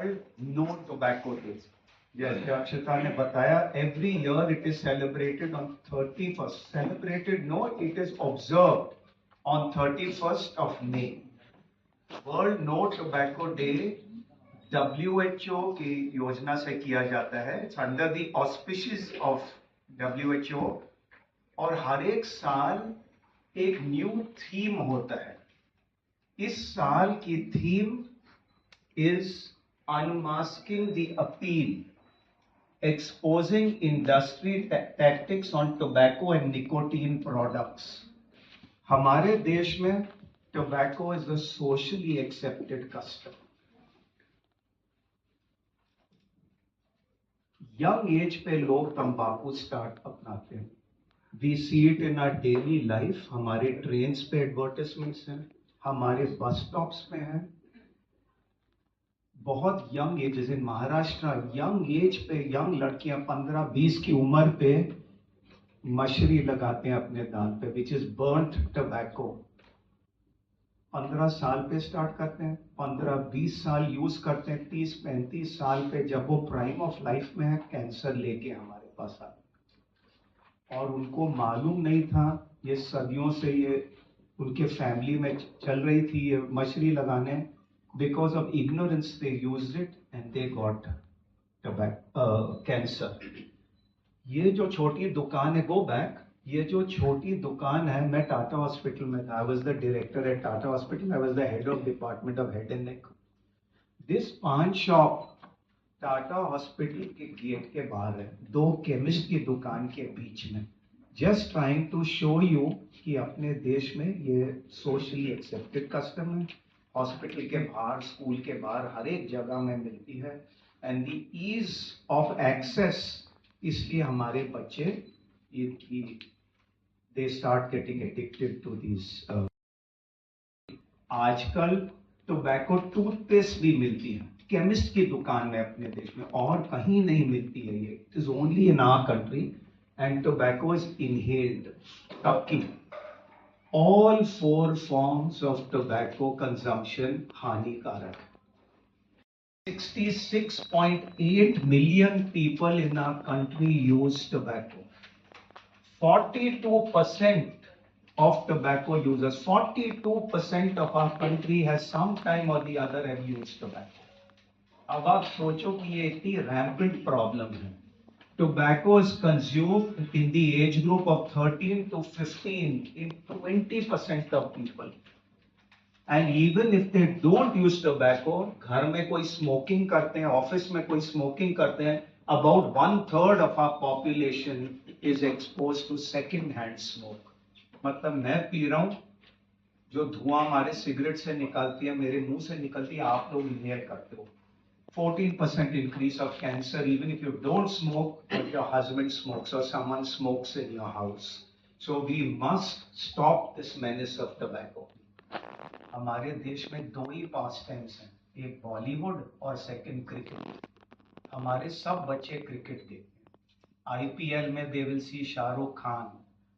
World No Tobacco Day. जैसे अक्षता ने बताया, every year it is celebrated on 31st. Celebrated, no, it is observed on 31st of May. World No Tobacco Day WHO की योजना से किया जाता है. It's under the auspices of WHO. और हर एक साल एक न्यू थीम होता है. इस साल की theme is unmasking the appeal, exposing industry tactics on tobacco and nicotine products. हमारे देश में tobacco is a socially accepted custom. Young age पे लोग तंबाकू स्टार्ट अपनाते हैं. We see it in our daily life. हमारे ट्रेन्स पे एडवर्टाइजमेंट्स हैं, हमारे बस स्टॉप्स पे हैं. बहुत young age in Maharashtra, young age पे यंग लड़कियां 15-20 की उम्र पे मशरी लगाते हैं अपने दांत पे, विच इज बर्न्ट टबैको. 15 साल पे स्टार्ट करते हैं, 15-20 साल यूज करते हैं, 30-35 साल पे जब वो प्राइम ऑफ लाइफ में है, कैंसर लेके हमारे पास आते हैं. और उनको मालूम नहीं था, ये सदियों से ये उनके फैमिली में चल रही थी ये मशरी लगाने. Because of ignorance, they used it and they got cancer. ये जो छोटी दुकान है, go back, ये जो छोटी दुकान है, मैं टाटा हॉस्पिटल में था. I was the director at Tata Hospital. I was the head of department of head and neck. This पान शॉप टाटा हॉस्पिटल के गेट के बाहर है, 2 केमिस्ट की दुकान के बीच में. Just trying to show you कि अपने देश में ये socially accepted custom है. हॉस्पिटल के बाहर, स्कूल के बाहर, हर एक जगह में मिलती है. And the ease of access, इसलिए हमारे बच्चे they start getting addicted to this. आजकल टोबैको टूथपेस्ट भी मिलती है केमिस्ट की दुकान में अपने देश में, और कहीं नहीं मिलती है. ये it is only in our country. And tobacco is inhaled, talking. All 4 forms of tobacco consumption हानिकारक. 66.8 million people in our country use tobacco. 42% of tobacco users, 42% of our country has some time or the other have used tobacco. अब आप सोचो कि ये इतनी rampant problem है. Tobacco is consumed in the age group of 13 to 15 in 20% of people. And even if they don't use tobacco, घर में कोई smoking करते हैं, ऑफिस में कोई smoking करते हैं, about 1/3 of our population is exposed to second-hand smoke. मतलब मैं पी रहा हूँ, जो धुआं हमारे सिगरेट से निकलती है, मेरे मुंह से निकलती है, आप लोग इनहेल करते हो. 14% increase of cancer even if you don't smoke, but your husband smokes or someone smokes in your house. So we must stop this menace of tobacco. हमारे देश में 2 ही pastimes हैं, एक बॉलीवुड और सेकंड क्रिकेट. हमारे सब बच्चे क्रिकेट देखते हैं. IPL में they will see Shahrukh Khan,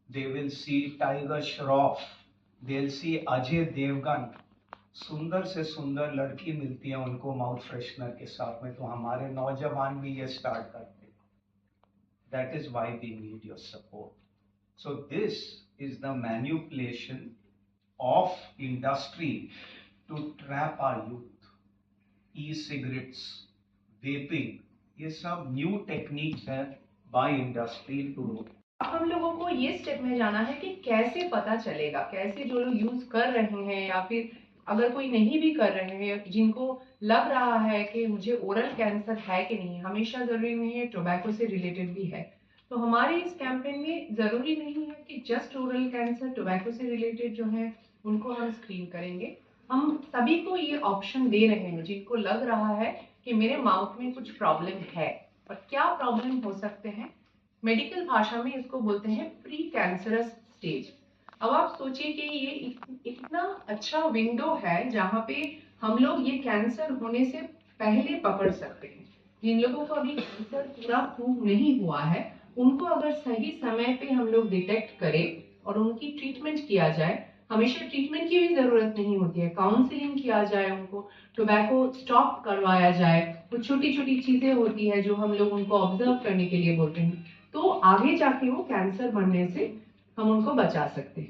they will see Tiger Shroff, they will see Ajay Devgan. सुंदर से सुंदर लड़की मिलती है उनको माउथ फ्रेशनर के साथ में, तो हमारे नौजवान भी ये स्टार्ट करते हैं. That is why we need your support. So this is the manipulation of industry to trap our youth. E cigarettes, vaping, ये सब न्यू टेक्निक्स हैं बाय इंडस्ट्री टू. हम लोगों को ये स्टेप में जाना है कि कैसे पता चलेगा, कैसे जो लोग यूज कर रहे हैं या फिर अगर कोई नहीं भी कर रहे हैं, जिनको लग रहा है कि मुझे ओरल कैंसर है कि नहीं, हमेशा जरूरी नहीं है टोबैको से रिलेटेड भी है. तो हमारे इस कैंपेन में जरूरी नहीं है कि जस्ट ओरल कैंसर, टोबैको से रिलेटेड जो है उनको हम स्क्रीन करेंगे. हम सभी को ये ऑप्शन दे रहे हैं जिनको लग रहा है कि मेरे माउथ में कुछ प्रॉब्लम है. और क्या प्रॉब्लम हो सकते हैं, मेडिकल भाषा में इसको बोलते हैं प्री कैंसरस स्टेज. अब आप सोचिए कि ये इतना अच्छा विंडो है जहाँ पे हम लोग ये कैंसर होने से पहले पकड़ सकते हैं. जिन लोगों को अभी कैंसर पूरा प्रूव नहीं हुआ है, उनको अगर सही समय पे हम लोग डिटेक्ट करें और उनकी ट्रीटमेंट किया जाए हमेशा ट्रीटमेंट की भी जरूरत नहीं होती है, काउंसलिंग किया जाए, उनको टोबैको स्टॉप करवाया जाए, वो छोटी छोटी चीजें होती है जो हम लोग उनको ऑब्जर्व करने के लिए बोलते हैं, तो आगे जाके वो कैंसर बनने से हम उनको बचा सकते हैं।